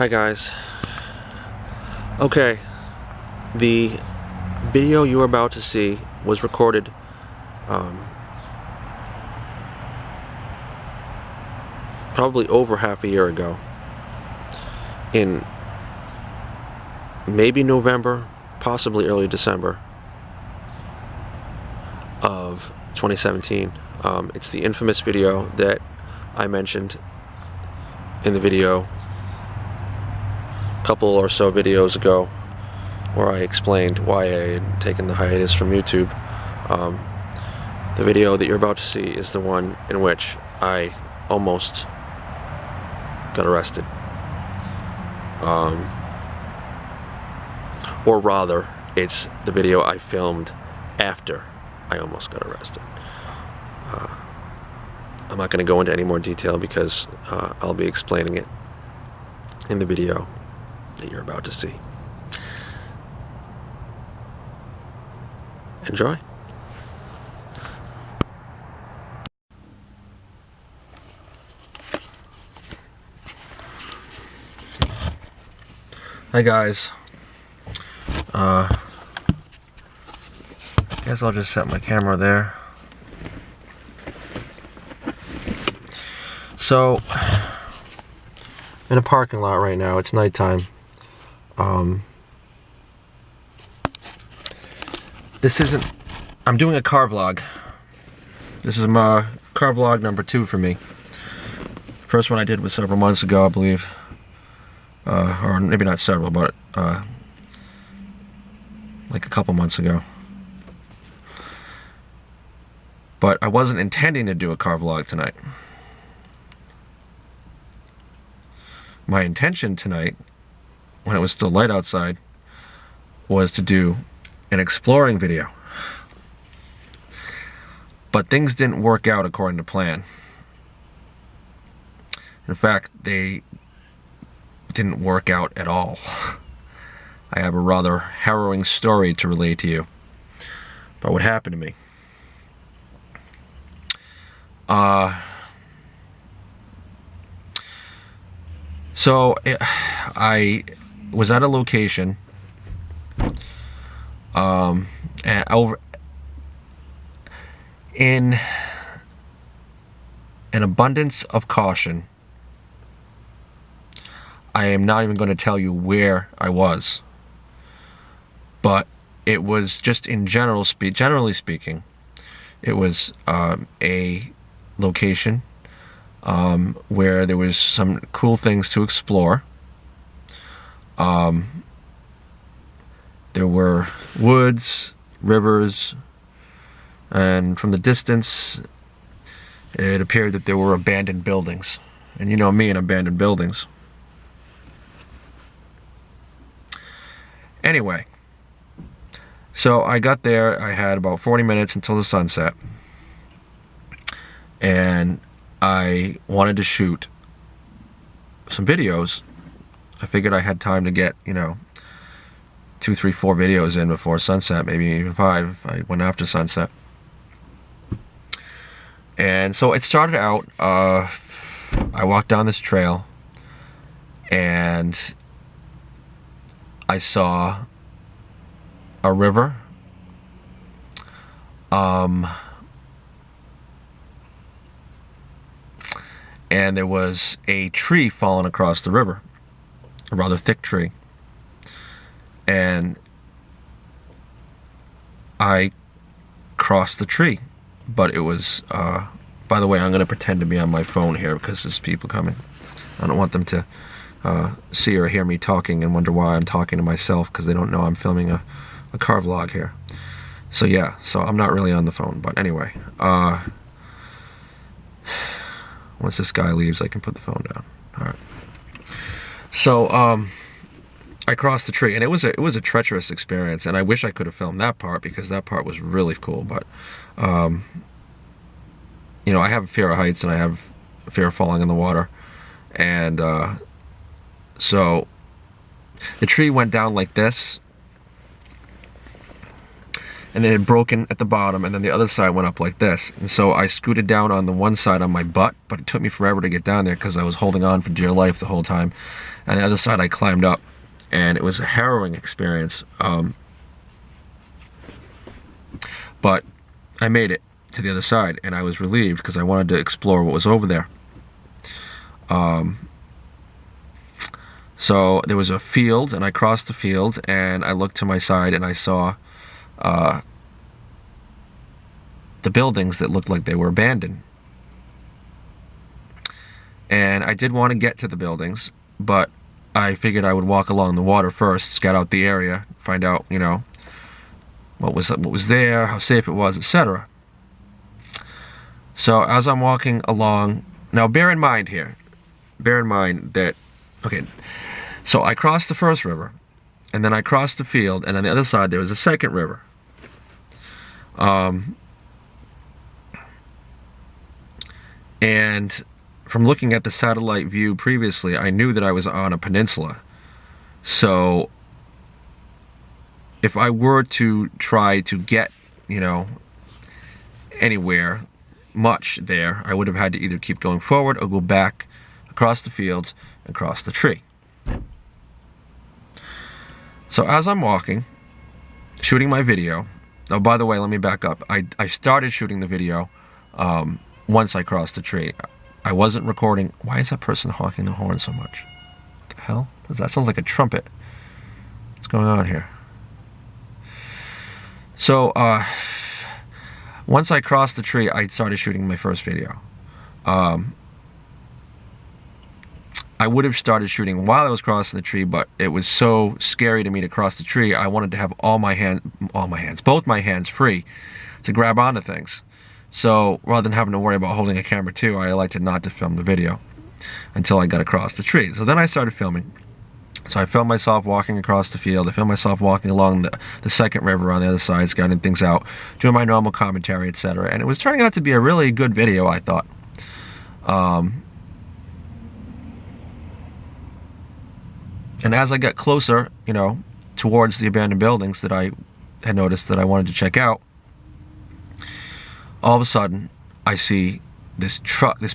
Hi guys. Okay, the video you're about to see was recorded probably over half a year ago in maybe November, possibly early December of 2017. It's the infamous video that I mentioned in the video a couple or so videos ago, where I explained why I had taken the hiatus from YouTube. The video that you're about to see is the one in which I almost got arrested. Or rather, it's the video I filmed after I almost got arrested. I'm not going to go into any more detail because I'll be explaining it in the video that you're about to see. Enjoy. Hi guys. Guess I'll just set my camera there. So, in a parking lot right now. It's nighttime. This isn't. I'm doing a car vlog. This is my car vlog number 2 for me. First one I did was several months ago, I believe. Or maybe not several, but like a couple months ago. But I wasn't intending to do a car vlog tonight. My intention tonight, when it was still light outside, was to do an exploring video. But things didn't work out according to plan. In fact, they didn't work out at all. I have a rather harrowing story to relate to you about what happened to me. So I was at a location, and in an abundance of caution, I am not even going to tell you where I was, but it was just in generally speaking, it was a location where there was some cool things to explore. There were woods, rivers, and from the distance it appeared that there were abandoned buildings. And you know me and abandoned buildings. Anyway, so I got there. I had about 40 minutes until the sunset, and I wanted to shoot some videos. I figured I had time to get, 2, 3, 4 videos in before sunset, maybe even 5 if I went after sunset. And so it started out, I walked down this trail, and I saw a river, and there was a tree falling across the river, a rather thick tree. And I crossed the tree, but it was, by the way, I'm going to pretend to be on my phone here because there's people coming. I don't want them to see or hear me talking and wonder why I'm talking to myself, because they don't know I'm filming a car vlog here. So yeah, so I'm not really on the phone, but anyway, once this guy leaves, I can put the phone down. All right. So I crossed the tree, and it was a treacherous experience, and I wish I could have filmed that part because that part was really cool. But I have a fear of heights, and I have a fear of falling in the water, and so the tree went down like this, and it had broken at the bottom, and then the other side went up like this. And so I scooted down on the one side on my butt, but it took me forever to get down there because I was holding on for dear life the whole time. And the other side I climbed up, and it was a harrowing experience. But I made it to the other side, and I was relieved because I wanted to explore what was over there. So there was a field, and I crossed the field, and I looked to my side, and I saw the buildings that looked like they were abandoned. And I did want to get to the buildings, but I figured I would walk along the water first, scout out the area, find out, you know, what was there, how safe it was, etc. So as I'm walking along, now bear in mind that, okay, so I crossed the first river, and then I crossed the field, and on the other side there was a second river. And from looking at the satellite view previously, I knew that I was on a peninsula. So if I were to try to get, you know, anywhere much there, I would have had to either keep going forward or go back across the fields and cross the tree. So as I'm walking, shooting my video, oh, by the way, let me back up. I started shooting the video once I crossed the tree. I wasn't recording. Why is that person honking the horn so much? What the hell? That sounds like a trumpet. What's going on here? So, once I crossed the tree, I started shooting my first video. I would have started shooting while I was crossing the tree, but it was so scary to me to cross the tree. I wanted to have both my hands free to grab onto things. So rather than having to worry about holding a camera too, I elected not to film the video until I got across the tree. So then I started filming. So I filmed myself walking across the field. I filmed myself walking along the second river on the other side, scouting things out, doing my normal commentary, etc. And it was turning out to be a really good video, I thought. And as I got closer, you know, towards the abandoned buildings that I had noticed that I wanted to check out, all of a sudden, I see this truck, this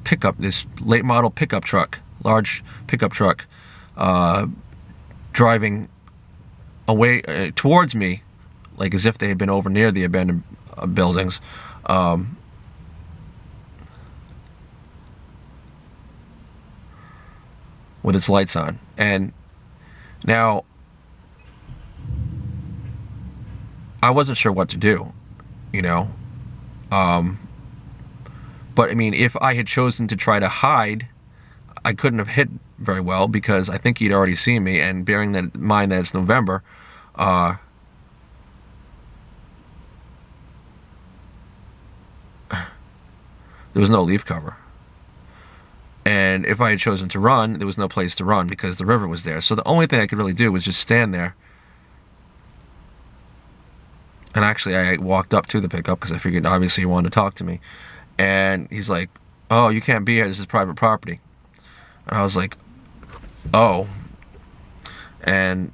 late model pickup truck, large pickup truck, driving away towards me, like as if they had been over near the abandoned buildings. With its lights on. And now, I wasn't sure what to do, you know. But I mean, if I had chosen to try to hide, I couldn't have hid very well because I think he'd already seen me, and bearing that in mind that it's November, there was no leaf cover. And if I had chosen to run, there was no place to run because the river was there. So the only thing I could really do was just stand there. And actually, I walked up to the pickup because I figured obviously he wanted to talk to me. And he's like, "Oh, you can't be here. This is private property." And I was like, "Oh." And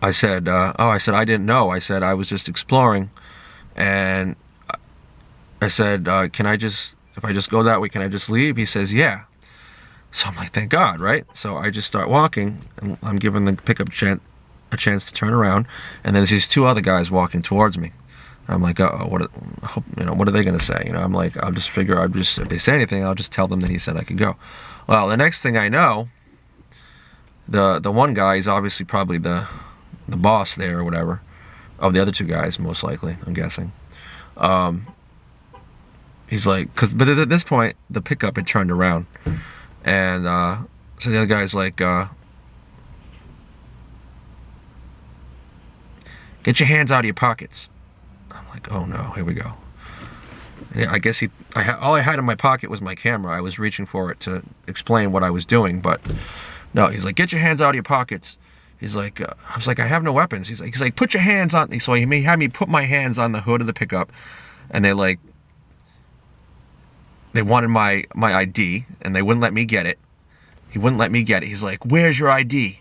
I said, I said, "I didn't know." I said, "I was just exploring." And I said, "Can I just, if I just go that way, can I just leave?" He says, "Yeah." So I'm like, thank God, right? So I just start walking, and I'm giving the pickup a chance to turn around, and then there's these two other guys walking towards me. I'm like, uh-oh, what are they gonna say? You know, I'm like, if they say anything, I'll just tell them that he said I could go. Well, the next thing I know, the one guy is obviously probably the boss there or whatever, of the other two guys, most likely, I'm guessing. He's like, but at this point, the pickup had turned around, and so the other guy's like, "Get your hands out of your pockets." I'm like, oh no, here we go. Yeah, I guess all I had in my pocket was my camera. I was reaching for it to explain what I was doing, but no, he's like, "Get your hands out of your pockets." He's like, I was like, "I have no weapons." He's like, "Put your hands on," so he had me put my hands on the hood of the pickup, and they wanted my ID, and they wouldn't let me get it. He wouldn't let me get it. He's like, "Where's your ID?"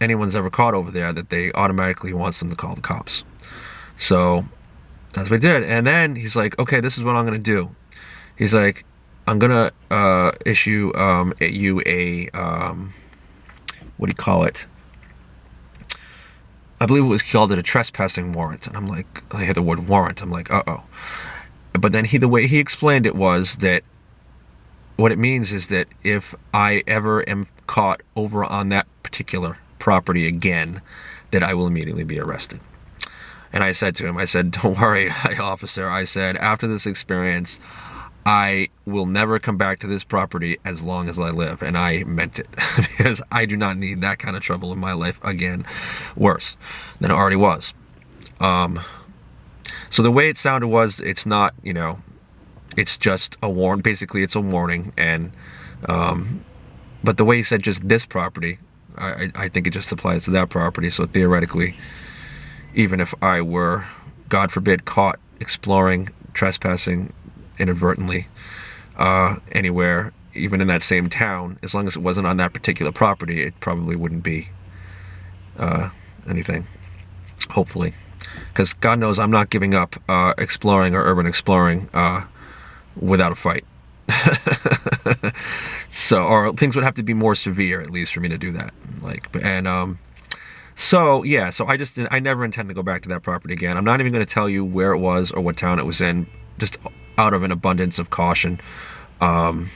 anyone's ever caught over there that they automatically wants them to call the cops. So that's what he did. And then he's like, okay, this is what I'm gonna do. He's like, I'm gonna issue you a what do you call it? I believe it was called a trespassing warrant. And I'm like, I hear the word warrant. I'm like, uh-oh. But then the way he explained it was that what it means is that if I ever am caught over on that particular property again, that I will immediately be arrested. And I said to him, I said, don't worry, officer. I said, after this experience, I will never come back to this property as long as I live. And I meant it, because I do not need that kind of trouble in my life again, worse than it already was. So the way it sounded was, it's not, you know, it's just a warning. Basically, it's a warning. And but the way he said just this property, I think it just applies to that property. So theoretically, even if I were, God forbid, caught exploring, trespassing inadvertently anywhere, even in that same town, as long as it wasn't on that particular property, it probably wouldn't be anything, hopefully. Because God knows I'm not giving up exploring or urban exploring without a fight. So, or things would have to be more severe, at least, for me to do that. Like, and so yeah, so I never intend to go back to that property again. I'm not even going to tell you where it was or what town it was in, just out of an abundance of caution. I'm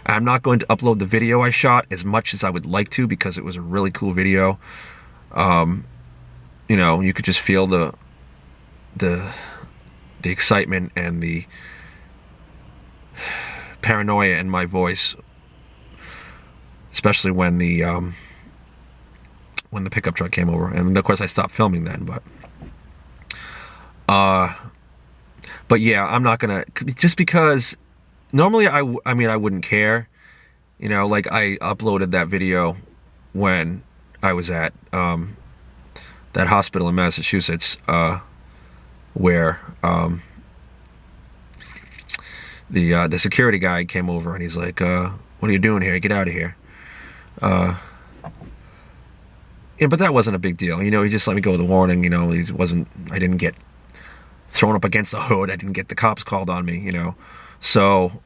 not going to upload the video I shot as much as I would like to, because it was a really cool video. You know, you could just feel the excitement and the paranoia in my voice, especially when the pickup truck came over. And of course I stopped filming then, but yeah, I'm not gonna, just because normally I mean, I wouldn't care, you know, like I uploaded that video when I was at that hospital in Massachusetts, where the security guy came over and he's like, what are you doing here? Get out of here. Yeah, but that wasn't a big deal. You know, he just let me go with a warning. You know, I didn't get thrown up against the hood. I didn't get the cops called on me, you know. So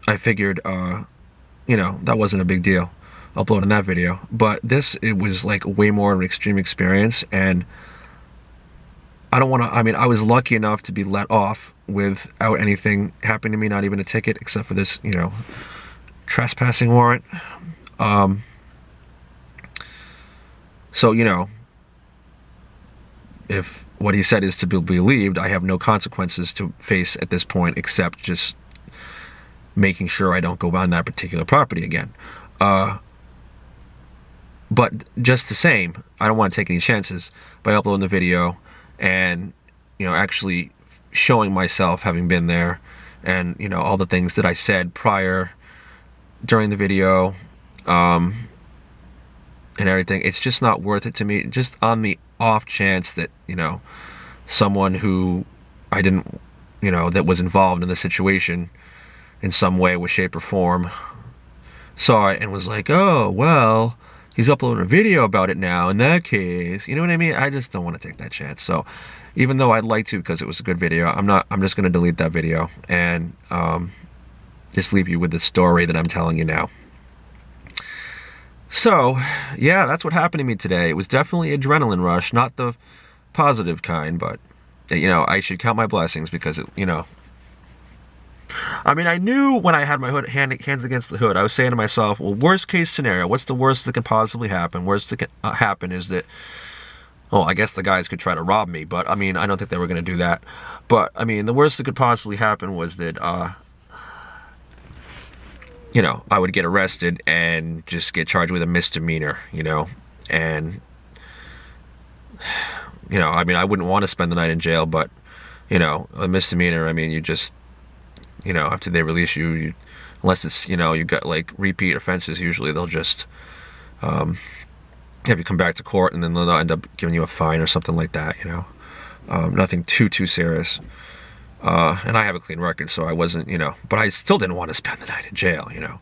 I figured, you know, that wasn't a big deal, uploading that video. But this, it was like way more of an extreme experience. And I don't want to, I mean, I was lucky enough to be let off without anything happening to me, not even a ticket, except for this, you know, trespassing warrant. So, you know, if what he said is to be believed, I have no consequences to face at this point, except just making sure I don't go on that particular property again. But just the same, I don't want to take any chances by uploading the video and, you know, actually showing myself having been there, and, you know, all the things that I said prior, during the video, and everything. It's just not worth it to me, just on the off chance that, you know, someone who I didn't, you know, that was involved in the situation in some way, way, shape, or form, saw it and was like, oh, well, he's uploading a video about it now, in that case, you know what I mean? I just don't want to take that chance. So even though I'd like to, because it was a good video, I'm just going to delete that video and just leave you with the story that I'm telling you now. So, yeah, that's what happened to me today. It was definitely an adrenaline rush, not the positive kind, but, you know, I should count my blessings, because, it, you know, I mean, I knew when I had my hands against the hood, I was saying to myself, well, worst case scenario, what's the worst that can possibly happen? Worst that can happen is that, oh, I guess the guys could try to rob me, but, I mean, I don't think they were going to do that. But, I mean, the worst that could possibly happen was that, you know, I would get arrested and just get charged with a misdemeanor, you know, and, you know, I mean, I wouldn't want to spend the night in jail, but, you know, a misdemeanor, I mean, you just, you know, after they release you, unless it's, you know, you got, like, repeat offenses, usually they'll just have you come back to court, and then they'll end up giving you a fine or something like that, you know, nothing too serious. And I have a clean record, so I wasn't, you know, but I still didn't want to spend the night in jail, you know.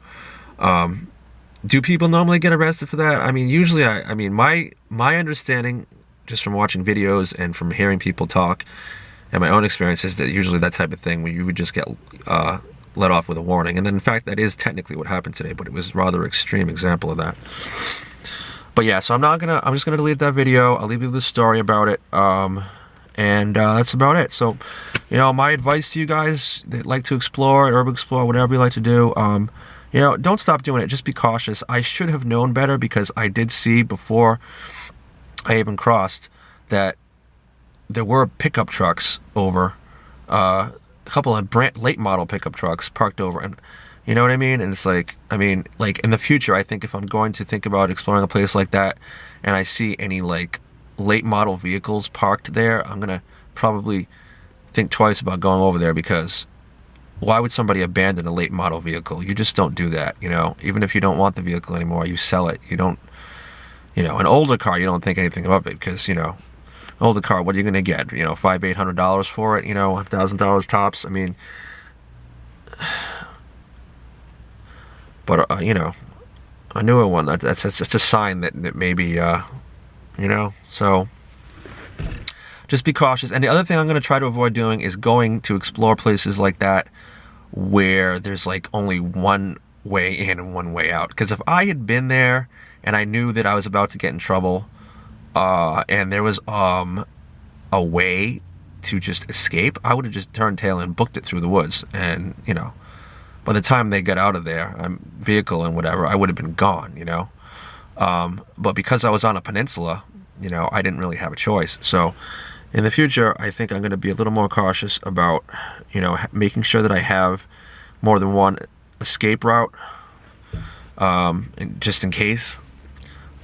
Do people normally get arrested for that? I mean, usually, I mean, my understanding, just from watching videos and from hearing people talk, and my own experience, is that usually that type of thing where you would just get let off with a warning. And then, in fact, that is technically what happened today, but it was a rather extreme example of that. But yeah, so I'm just gonna delete that video. I'll leave you the story about it, and that's about it. So, you know, my advice to you guys that like to explore, urban explore, whatever you like to do, you know, don't stop doing it. Just be cautious. I should have known better, because I did see before I even crossed that there were pickup trucks over, a couple of late model pickup trucks parked over, and you know what I mean? And it's like, I mean, like in the future, I think if I'm going to think about exploring a place like that and I see any like late model vehicles parked there, I'm gonna probably think twice about going over there, because why would somebody abandon a late model vehicle? You just don't do that, you know? Even if you don't want the vehicle anymore, you sell it. You don't, you know, an older car, you don't think anything of it, because, you know, older car, what are you going to get? You know, $500-800 for it, you know, $1,000 tops. I mean, but, you know, a newer one, that's just a sign that maybe, you know, so just be cautious. And the other thing I'm going to try to avoid doing is going to explore places like that where there's like only one way in and one way out. Because if I had been there and I knew that I was about to get in trouble, and there was a way to just escape, I would have just turned tail and booked it through the woods. And, you know, by the time they got out of their vehicle and whatever, I would have been gone, you know. But because I was on a peninsula, you know, I didn't really have a choice. So in the future, I think I'm going to be a little more cautious about, you know, making sure that I have more than one escape route, just in case.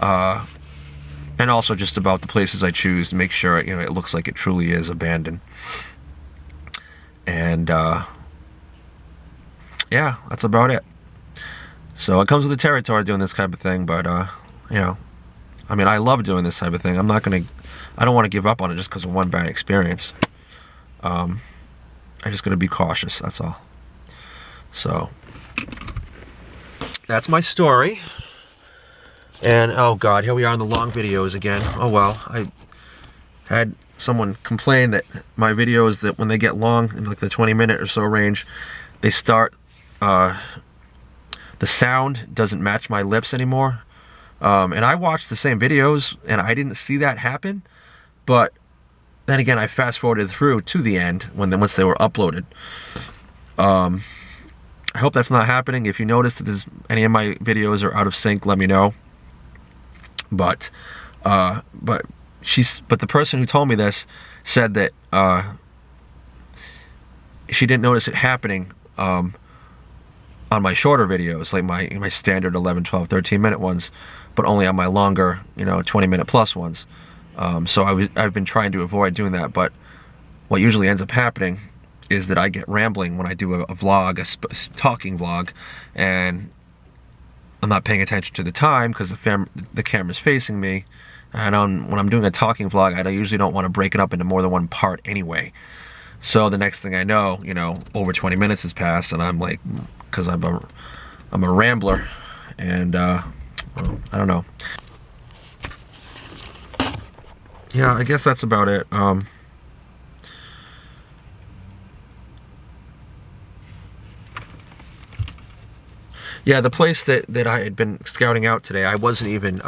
And also just about the places I choose to make sure, you know, it looks like it truly is abandoned. And, yeah, that's about it. So it comes with the territory doing this type of thing, but, you know, I mean, I love doing this type of thing. I don't want to give up on it just because of one bad experience. I just got to be cautious, that's all. So, that's my story. And, oh God, here we are in the long videos again. Oh well, I had someone complain that my videos, that when they get long, in like the 20-minute or so range, they start, the sound doesn't match my lips anymore. And I watched the same videos, and I didn't see that happen. But then again, I fast-forwarded through to the end once they were uploaded. I hope that's not happening. If you notice that any of my videos are out of sync, let me know. But the person who told me this said that she didn't notice it happening on my shorter videos, like my standard 11, 12, 13-minute ones, but only on my longer, you know, 20-minute plus ones. So I've been trying to avoid doing that, but what usually ends up happening is that I get rambling when I do a vlog, a talking vlog, and I'm not paying attention to the time because the camera's facing me. And when I'm doing a talking vlog, I usually don't want to break it up into more than one part anyway. So the next thing I know, you know, over 20 minutes has passed, and I'm like, because I'm a rambler, and well, I don't know. Yeah, I guess that's about it. Yeah, the place that I had been scouting out today, I wasn't even,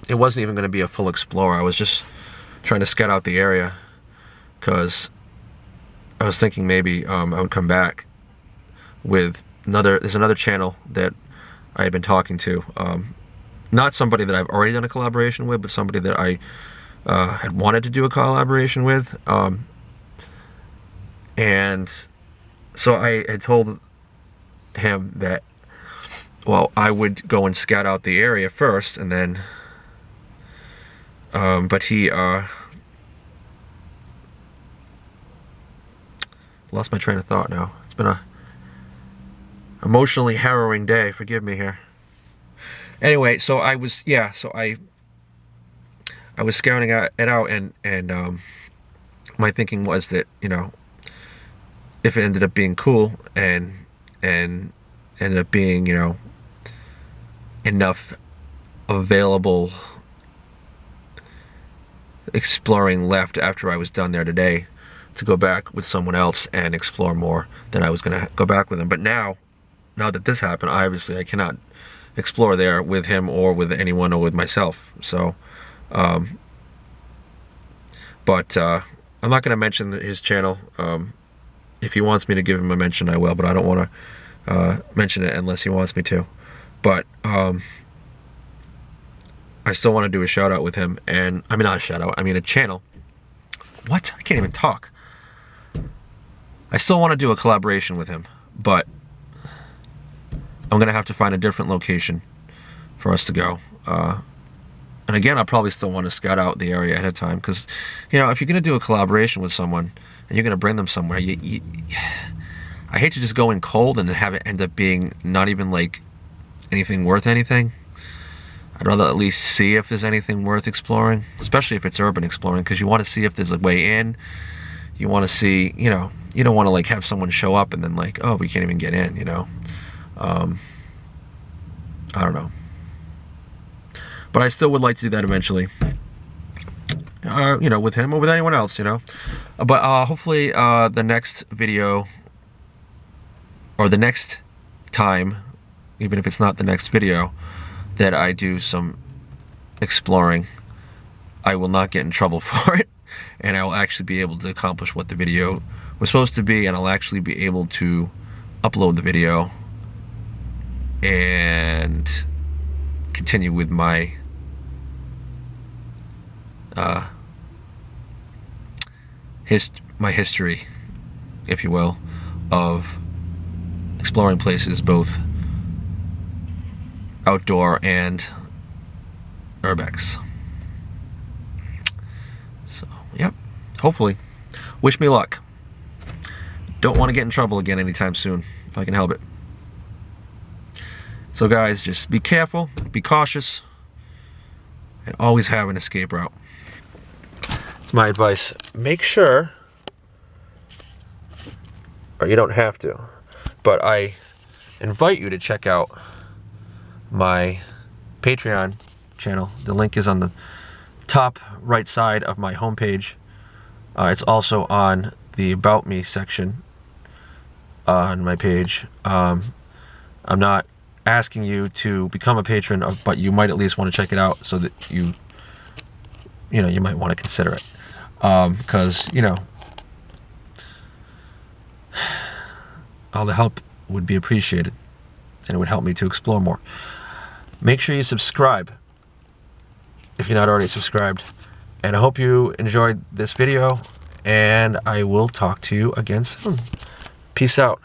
it wasn't even going to be a full explorer. I was just trying to scout out the area, because I was thinking maybe I would come back with there's another channel that I had been talking to. Not somebody that I've already done a collaboration with, but somebody that I had wanted to do a collaboration with. And so I had told him that, well, I would go and scout out the area first, and then, but he, lost my train of thought now. It's been a emotionally harrowing day, forgive me here. Anyway, so I was, yeah, so I was scouting it out, and my thinking was that, you know, if it ended up being cool, and ended up being, you know, enough available exploring left after I was done there today to go back with someone else and explore more than I was going to go back with him. But now that this happened, obviously I cannot explore there with him or with anyone or with myself. So but I'm not going to mention his channel. If he wants me to give him a mention, I will, but I don't want to mention it unless he wants me to. But I still want to do a shout out with him, and I mean, not a shout out, I mean a channel. What? I can't even talk. I still want to do a collaboration with him, but I'm gonna have to find a different location for us to go. And again, I'll probably still want to scout out the area ahead of time, because, you know, if you're gonna do a collaboration with someone and you're gonna bring them somewhere, I hate to just go in cold and have it end up being not even like anything worth anything. I'd rather at least see if there's anything worth exploring, especially if it's urban exploring, because you want to see if there's a way in. You want to see, you know, you don't want to like have someone show up and then like, oh, we can't even get in, you know. I don't know. But I still would like to do that eventually. You know, with him or with anyone else, you know. But hopefully the next video, or the next time, even if it's not the next video, that I do some exploring, I will not get in trouble for it, and I will actually be able to accomplish what the video was supposed to be, and I'll actually be able to upload the video and continue with my history, if you will, of exploring places both outdoor and urbex. So, yep, hopefully. Wish me luck. Don't want to get in trouble again anytime soon, if I can help it. So guys, just be careful, be cautious, and always have an escape route. It's my advice. Make sure, or you don't have to, but I invite you to check out my Patreon channel. The link is on the top right side of my homepage. It's also on the About Me section on my page. I'm not asking you to become a patron, but you might at least want to check it out, so that you know, you might want to consider it, because, you know, all the help would be appreciated, and it would help me to explore more. Make sure you subscribe if you're not already subscribed. And I hope you enjoyed this video, and I will talk to you again soon. Peace out.